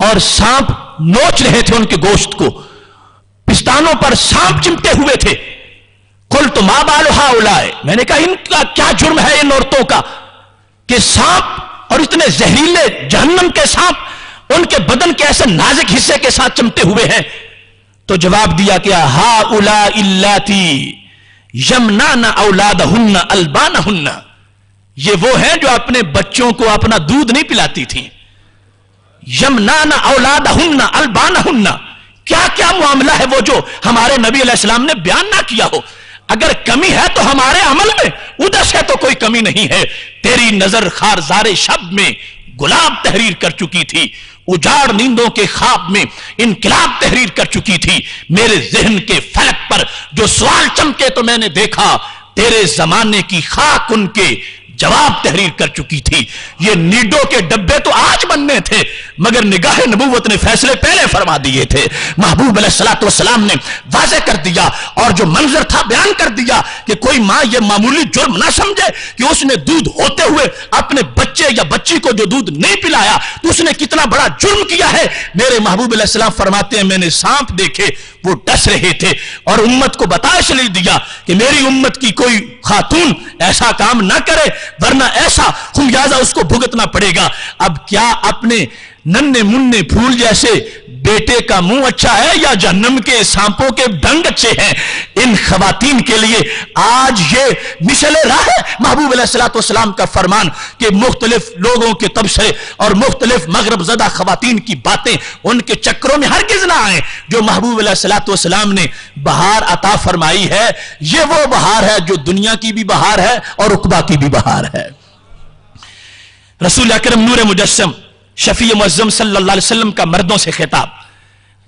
اور سانپ نوچ رہے تھے ان کے گوشت کو، پستانوں پر سانپ چمٹے ہوئے تھے. قلت ما بال ہؤلاء، میں نے کہا ان کا کیا جرم ہے ان عورتوں کا کہ سانپ اور اتنے زہریلے جہنم کے سانپ ان کے بدن کے ایسے نازک حصے کے ساتھ چمٹے ہوئے ہیں. تو جواب دیا کہ ہؤلاء اللاتی یمنعن اولادہن البانہن، یہ وہ ہیں جو اپنے بچوں کو اپنا دودھ نہیں پلاتی تھیں. یمنعن اولادہن البانہن، کیا کیا معاملہ ہے وہ جو ہمارے نبی علیہ السلام نے بیان نہ کیا ہو. اگر کمی ہے تو ہمارے عمل میں، ادھر سے تو کوئی کمی نہیں ہے. تیری نظر خارزار شب میں گلاب تحریر کر چکی تھی، اجاڑ نیندوں کے خواب میں انقلاب تحریر کر چکی تھی. میرے ذہن کے فلک پر جو سوال چمکے تو میں نے دیکھا تیرے زمانے کی خاک ان کے جواب تحریر کر چکی تھی. یہ نیڈو کے ڈبے تو آج بننے تھے مگر نگاہ نبوت نے فیصلے پہلے فرما دیے تھے. محبوب علیہ السلام نے واضح کر دیا اور جو منظر تھا بیان کر دیا کہ کوئی ماں یہ معمولی جرم نہ سمجھے کہ اس نے دودھ ہوتے ہوئے اپنے بچے یا بچی کو جو دودھ نہیں پلایا تو اس نے کتنا بڑا جرم کیا ہے. میرے محبوب علیہ السلام فرماتے ہیں میں نے سانپ دیکھے وہ ڈس رہے تھے اور امت کو بتا اس لیے دیا کہ میری امت کی کوئی خاتون ایسا کام نہ کرے ورنہ ایسا خمیازہ اس کو بھگتنا پڑے گا. اب کیا اپنے ننھے منھے پھول جیسے بیٹے کا منہ اچھا ہے یا جہنم کے سانپوں کے ڈنگ اچھے ہیں؟ ان خواتین کے لیے آج یہ مثل راہ ہے. محبوب علیہ السلام کا فرمان کہ مختلف لوگوں کے تبصرے اور مختلف مغرب زدہ خواتین کی باتیں ان کے چکروں میں ہرگز نہ آئیں. جو محبوب علیہ السلام نے بہار عطا فرمائی ہے یہ وہ بہار ہے جو دنیا کی بھی بہار ہے اور عقبہ کی بھی بہار ہے. رسول اکرم نور مجسم شفیع معظم صلی اللہ علیہ وسلم کا مردوں سے خطاب،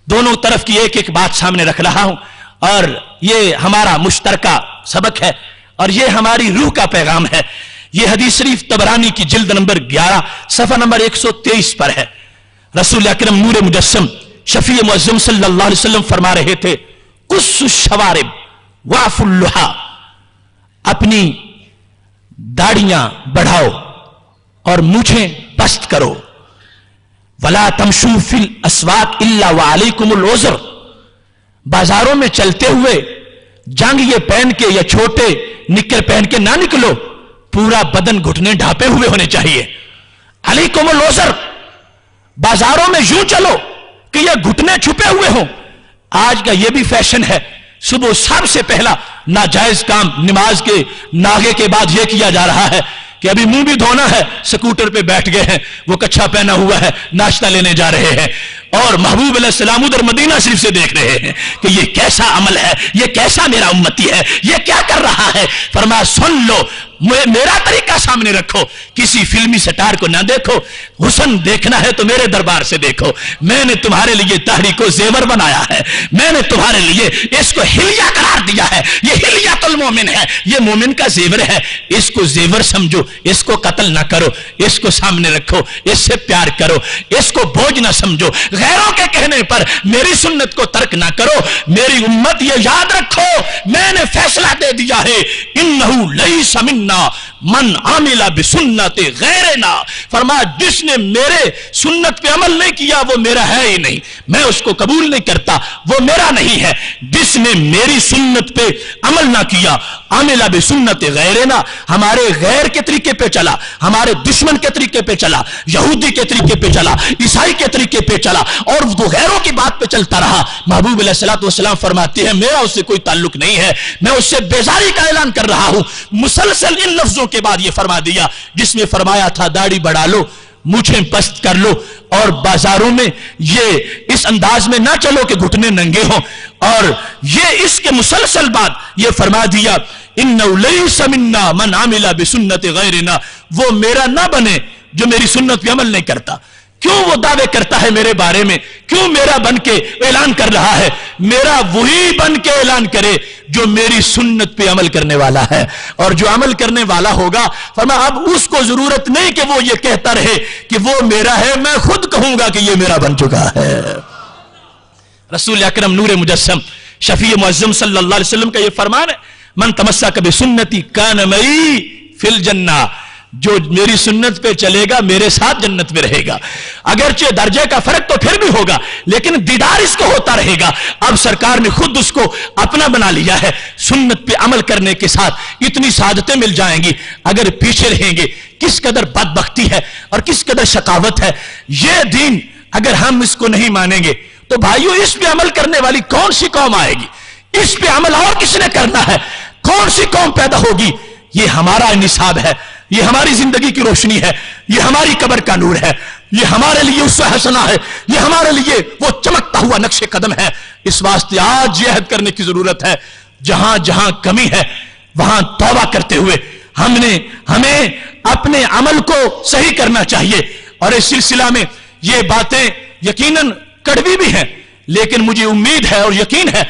دونوں طرف کی ایک ایک بات سامنے رکھ رہا ہوں اور یہ ہمارا مشترکہ سبق ہے اور یہ ہماری روح کا پیغام ہے. یہ حدیث شریف طبرانی کی جلد نمبر 11 صفحہ نمبر 123 پر ہے. رسول اکرم نور مجسم شفیع معظم صلی اللہ علیہ وسلم فرما رہے تھے قص الشوارب واف اللحا، اپنی داڑیاں بڑھاؤ اور مونچھیں پست کرو. ولا تمشوا فی الاسواق الا وعلیکم العذر، بازاروں میں چلتے ہوئے جنگیے پہن کے یا چھوٹے نکر پہن کے نہ نکلو، پورا بدن گھٹنے ڈھانپے ہوئے ہونے چاہیے. علیکم العذر، بازاروں میں یوں چلو کہ یہ گھٹنے چھپے ہوئے ہوں. آج کا یہ بھی فیشن ہے، صبح سب سے پہلا ناجائز کام نماز کے ناغے کے بعد یہ کیا جا رہا ہے کہ ابھی منہ بھی دھونا ہے، سکوٹر پہ بیٹھ گئے ہیں، وہ کچھا پہنا ہوا ہے، ناشتہ لینے جا رہے ہیں اور محبوب علیہ السلام ادھر مدینہ شریف سے دیکھ رہے ہیں کہ یہ کیسا عمل ہے، یہ کیسا میرا امتی ہے، یہ کیا کر رہا ہے. فرمایا سن لو، میرا طریقہ سامنے رکھو، کسی فلمی سٹار کو نہ دیکھو. حسن دیکھنا ہے تو میرے دربار سے دیکھو. میں نے تمہارے لیے داڑھی کو زیور بنایا ہے، میں نے تمہارے لیے اس کو ہلیہ قرار دیا ہے. یہ ہلیۃ المومن ہے، یہ مومن کا زیور ہے. اس کو زیور سمجھو، اس کو قتل نہ کرو، اس کو سامنے رکھو، اس سے پیار کرو، اس کو بوجھ نہ سمجھو. غیروں کے کہنے پر میری سنت کو ترک نہ کرو. میری امت یہ یاد رکھو، میں نے فیصلہ دے دیا ہے انہ لیس منا من عامل بسنت غیرنا. فرمایا جس نے میرے سنت پہ عمل نہیں کیا وہ میرا ہے ہی نہیں، میں اس کو قبول نہیں کرتا، وہ میرا نہیں ہے. جس نے میری سنت پہ عمل نہ کیا، عامل بسنت غیرنا، ہمارے غیر کے طریقے پہ چلا، ہمارے دشمن کے طریقے پہ چلا، یہودی کے طریقے پہ چلا، عیسائی کے طریقے پہ چلا اور وہ غیروں کی بات پہ چلتا رہا. محبوب علیہ السلام فرماتے ہیں میرا اس سے کوئی تعلق نہیں ہے، میں اس سے بیزاری کا اعلان کر رہا ہوں. مسلسل ان لفظوں کے بعد یہ فرما دیا جس میں فرمایا تھا داڑھی بڑھا لو، مونچھیں پست کر لو اور بازاروں میں یہ اس انداز میں نہ چلو کہ گھٹنے ننگے ہوں. اور یہ اس کے مسلسل بعد یہ فرما دیا انہ لیس منا من عمل بسنت غیرنا، وہ میرا نہ بنے جو میری سنت پہ عمل نہیں کرتا. کیوں وہ دعوے کرتا ہے میرے بارے میں؟ کیوں میرا بن کے اعلان کر رہا ہے؟ میرا وہی بن کے اعلان کرے جو میری سنت پہ عمل کرنے والا ہے. اور جو عمل کرنے والا ہوگا فرمایا اب اس کو ضرورت نہیں کہ وہ یہ کہتا رہے کہ وہ میرا ہے، میں خود کہوں گا کہ یہ میرا بن چکا ہے. رسول اکرم نور مجسم شفیع معظم صلی اللہ علیہ وسلم کا یہ فرمان ہے من تمسک بسنتی کان معی فی الجنہ، جو میری سنت پہ چلے گا میرے ساتھ جنت میں رہے گا. اگرچہ درجے کا فرق تو پھر بھی ہوگا لیکن دیدار اس کو ہوتا رہے گا. اب سرکار نے خود اس کو اپنا بنا لیا ہے. سنت پہ عمل کرنے کے ساتھ اتنی سعادتیں مل جائیں گی. اگر پیچھے رہیں گے کس قدر بدبختی ہے اور کس قدر شقاوت ہے. یہ دین اگر ہم اس کو نہیں مانیں گے تو بھائیو اس پہ عمل کرنے والی کون سی قوم آئے گی؟ اس پہ عمل اور کس نے کرنا ہے؟ کون سی قوم پیدا ہوگی؟ یہ ہمارا انصاب ہے, یہ ہماری زندگی کی روشنی ہے, یہ ہماری قبر کا نور ہے, یہ ہمارے لیے اسوہ حسنہ ہے, یہ ہمارے لیے وہ چمکتا ہوا نقش قدم ہے. اس واسطے آج یہ عہد کرنے کی ضرورت ہے, جہاں جہاں کمی ہے وہاں توبہ کرتے ہوئے ہمیں اپنے عمل کو صحیح کرنا چاہیے. اور اس سلسلہ میں یہ باتیں یقیناً کڑوی بھی ہیں, لیکن مجھے امید ہے اور یقین ہے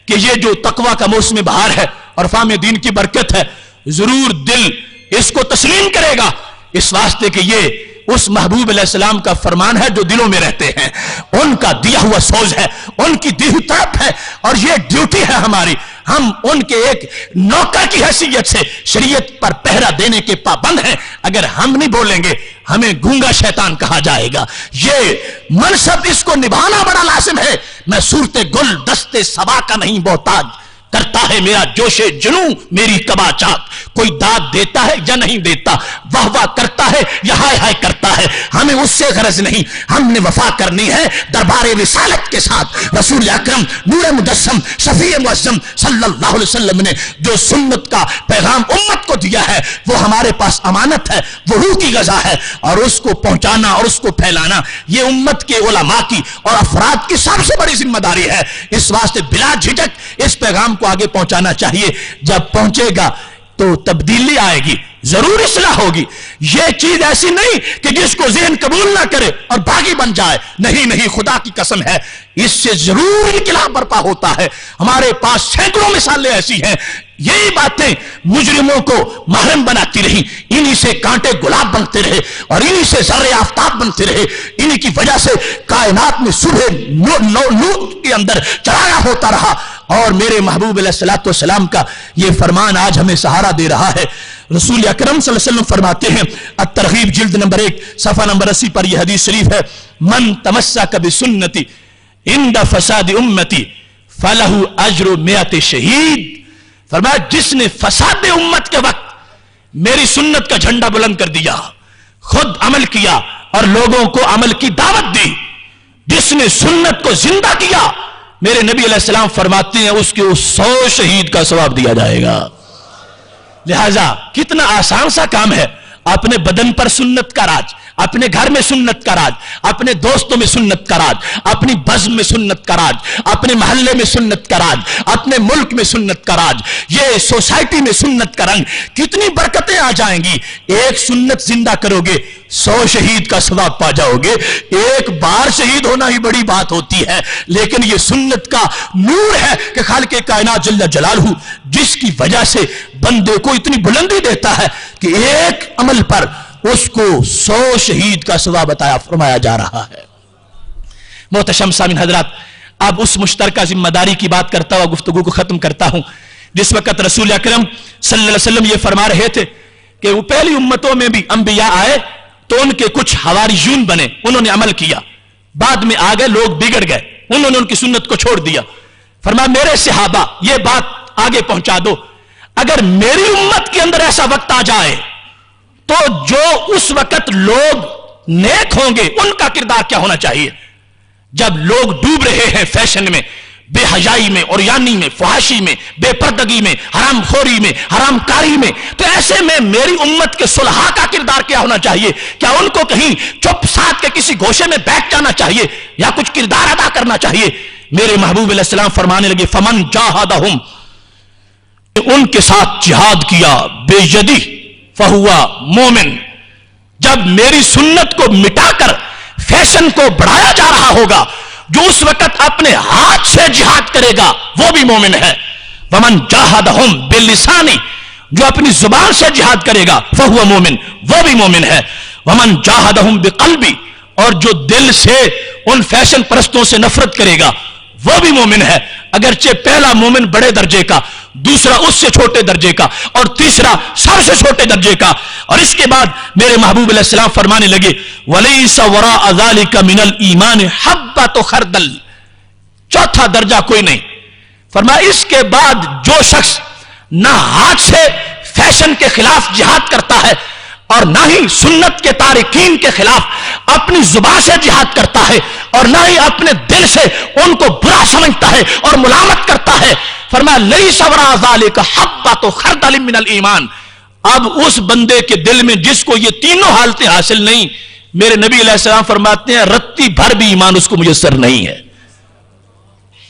کہ یہ جو تقوی کا موسم بہار ہے اور فہم دین کی برکت ہے, ضرور دل اس کو تسلیم کرے گا. اس واسطے کہ یہ اس محبوب علیہ السلام کا فرمان ہے جو دلوں میں رہتے ہیں, ان کا دیا ہوا سوز ہے, ان کی دی ہوئی طرف ہے, اور یہ ڈیوٹی ہے ہماری. ہم ان کے ایک نوکر کی حیثیت سے شریعت پر پہرا دینے کے پابند ہیں. اگر ہم نہیں بولیں گے ہمیں گونگا شیطان کہا جائے گا. یہ منصب اس کو نبھانا بڑا لازم ہے. میں صورت گل دستے صبا کا نہیں محتاج, کرتا ہے میرا جوش جنوں میری کبا چاک. کوئی داد دیتا ہے یا نہیں دیتا, واہ واہ کرتا ہے یا ہائے ہائے کرتا ہے, ہمیں اس سے غرض نہیں. ہم نے وفا کرنی ہے دربار رسالت کے ساتھ. رسول اکرم نور مجسم شفیع معظم صلی اللہ علیہ وسلم نے جو سنت کا پیغام امت کو دیا ہے وہ ہمارے پاس امانت ہے, وہ روح کی غذا ہے, اور اس کو پہنچانا اور اس کو پھیلانا یہ امت کے علماء کی اور افراد کی سب سے بڑی ذمہ داری ہے. اس واسطے بلا جھجک اس پیغام کو آگے پہنچانا چاہیے. جب پہنچے گا تو تبدیلی آئے گی, ضرور اصلاح ہوگی. یہ چیز ایسی نہیں کہ جس کو ذہن قبول نہ کرے اور باغی بن جائے. نہیں نہیں, خدا کی قسم ہے اس سے ضرور انقلاب برپا ہوتا ہے. ہمارے پاس سینکڑوں مثالیں ایسی ہیں. یہی باتیں مجرموں کو محرم بناتی رہی, انہی سے کانٹے گلاب بنتے رہے اور انہی سے ذرے آفتاب بنتے رہے. انہی کی وجہ سے کائنات میں صبح نور کے اندر چراغا ہوتا رہا. اور میرے محبوب علیہ الصلوۃ والسلام کا یہ فرمان آج ہمیں سہارا دے رہا ہے. رسول اکرم صلی اللہ علیہ وسلم فرماتے ہیں, الترغیب جلد نمبر 1 صفحہ نمبر 80 پر یہ حدیث شریف ہے, من تمسک بسنتی عند فساد امتی فلہ اجر 100 شہید. فرمایا جس نے فساد امت کے وقت میری سنت کا جھنڈا بلند کر دیا, خود عمل کیا اور لوگوں کو عمل کی دعوت دی, جس نے سنت کو زندہ کیا, میرے نبی علیہ السلام فرماتے ہیں اس کے 100 شہید کا ثواب دیا جائے گا. لہذا کتنا آسان سا کام ہے. اپنے بدن پر سنت کا راج, اپنے گھر میں سنت کا راج, اپنے دوستوں میں سنت کا راج, اپنی بزم میں سنت کا راج, اپنے محلے میں سنت کا راج, اپنے ملک میں سنت کا راج, یہ سوسائٹی میں سنت کا رنگ. کتنی برکتیں آ جائیں گی. ایک سنت زندہ کرو گے 100 شہید کا ثواب پا جاؤ گے. ایک بار شہید ہونا ہی بڑی بات ہوتی ہے, لیکن یہ سنت کا نور ہے کہ خالق کائنات جل جلالہ جس کی وجہ سے بندے کو اتنی بلندی دیتا ہے کہ ایک عمل پر اس کو 100 شہید کا ثواب عطا فرمایا جا رہا ہے. محتشم سامعین حضرات, اب اس مشترکہ ذمہ داری کی بات کرتا ہوا گفتگو کو ختم کرتا ہوں. جس وقت رسول اکرم صلی اللہ علیہ وسلم یہ فرما رہے تھے کہ وہ پہلی امتوں میں بھی انبیاء آئے تو ان کے کچھ حواریون بنے, انہوں نے عمل کیا, بعد میں آگے لوگ بگڑ گئے, انہوں نے ان کی سنت کو چھوڑ دیا. فرمایا میرے صحابہ یہ بات آگے پہنچا دو, اگر میری امت کے اندر ایسا وقت آ جائے تو جو اس وقت لوگ نیک ہوں گے ان کا کردار کیا ہونا چاہیے. جب لوگ ڈوب رہے ہیں فیشن میں, بے حیائی میں, اوریانی میں, فحاشی میں, بے پردگی میں, حرام خوری میں, حرام کاری میں, تو ایسے میں میری امت کے صلحاء کا کردار کیا ہونا چاہیے. کیا ان کو کہیں چپ ساتھ کے کسی گوشے میں بیٹھ جانا چاہیے یا کچھ کردار ادا کرنا چاہیے. میرے محبوب علیہ السلام فرمانے لگے فمن جاہدہم, ان کے ساتھ جہاد کیا, بے یدی فہوا مومن. جب میری سنت کو مٹا کر فیشن کو بڑھایا جا رہا ہوگا, جو اس وقت اپنے ہاتھ سے جہاد کرے گا وہ بھی مومن ہے. ومن جاہدہم باللسانی, جو اپنی زبان سے جہاد کرے گا فہوا مومن, وہ بھی مومن ہے. ومن جاہدہم بقلبی, اور جو دل سے ان فیشن پرستوں سے نفرت کرے گا وہ بھی مومن ہے. اگرچہ پہلا مومن بڑے درجے کا, دوسرا اس سے چھوٹے درجے کا، اور تیسرا سب سے چھوٹے درجے کا. اور اس کے بعد میرے محبوب علیہ السلام فرمانے لگے وَلَيْسَ وَرَاءَ ذَلِكَ مِنَ الْإِيمَانِ حَبَّةُ خَرْدَلٍ، چوتھا درجہ کوئی نہیں. فرمایا اس کے بعد جو شخص نہ ہاتھ سے فیشن کے خلاف جہاد کرتا ہے اور نہ ہی سنت کے تارکین کے خلاف اپنی زبان سے جہاد کرتا ہے اور نہ ہی اپنے دل سے ان کو برا سمجھتا ہے اور ملامت کرتا ہے، فرمایا لَيْسَ وَرَاءَ ذَلِكَ حَبَّةُ خَرْدَلٍ مِنَ الْإِيمَانِ. اب اس بندے کے دل میں جس کو یہ تینوں حالتیں حاصل نہیں، میرے نبی علیہ السلام فرماتے ہیں رتی بھر بھی ایمان اس کو میسر نہیں ہے.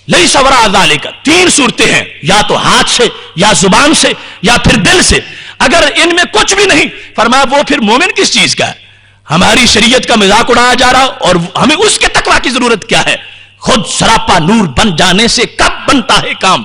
لَيْسَ وَرَاءَ ذَلِكَ، تین صورتیں ہیں، یا تو ہاتھ سے یا زبان سے یا پھر دل سے. اگر ان میں کچھ بھی نہیں، فرمایا وہ پھر مومن کس چیز کا ہے؟ ہماری شریعت کا مذاق اڑایا جا رہا اور ہمیں اس کے تقویٰ کی ضرورت کیا ہے؟ خود سراپا نور بن جانے سے کب بنتا ہے کام؟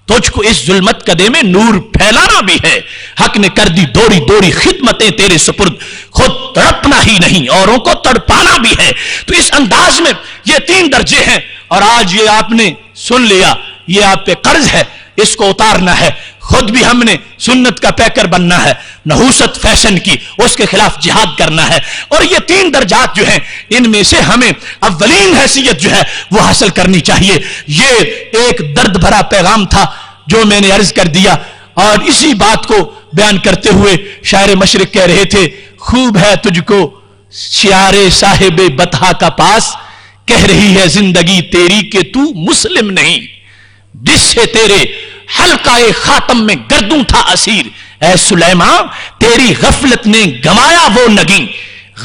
تجھ کو اس ظلمت کدے میں نور پھیلانا بھی ہے. حق نے کر دی دوری دوری خدمتیں تیرے سپرد، خود تڑپنا ہی نہیں اوروں کو تڑپانا بھی ہے. تو اس انداز میں یہ تین درجے ہیں، اور آج یہ آپ نے سن لیا، یہ آپ پہ قرض ہے، اس کو اتارنا ہے. خود بھی ہم نے سنت کا پیکر بننا ہے، نحوست فیشن کی اس کے خلاف جہاد کرنا ہے. اور یہ تین درجات جو ہیں ان میں سے ہمیں اولین حیثیت جو ہے وہ حاصل کرنی چاہیے. یہ ایک درد بھرا پیغام تھا جو میں نے عرض کر دیا، اور اسی بات کو بیان کرتے ہوئے شاعر مشرق کہہ رہے تھے خوب ہے تجھ کو شعار صاحب بطحا کا پاس، کہہ رہی ہے زندگی تیری کہ تو مسلم نہیں، جس سے تیرے حلقہ خاتم میں گردوں تھا اسیر. اے سلیمان تیری غفلت نے گمایا وہ نگیں،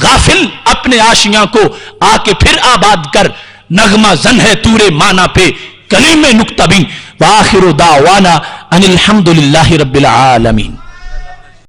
غافل اپنے آشیاں کو آ کے پھر آباد کر، نغمہ زن ہے تورے مانا پہ کلیم نکتہ بھی. وآخر دعوانا ان الحمدللہ رب العالمین.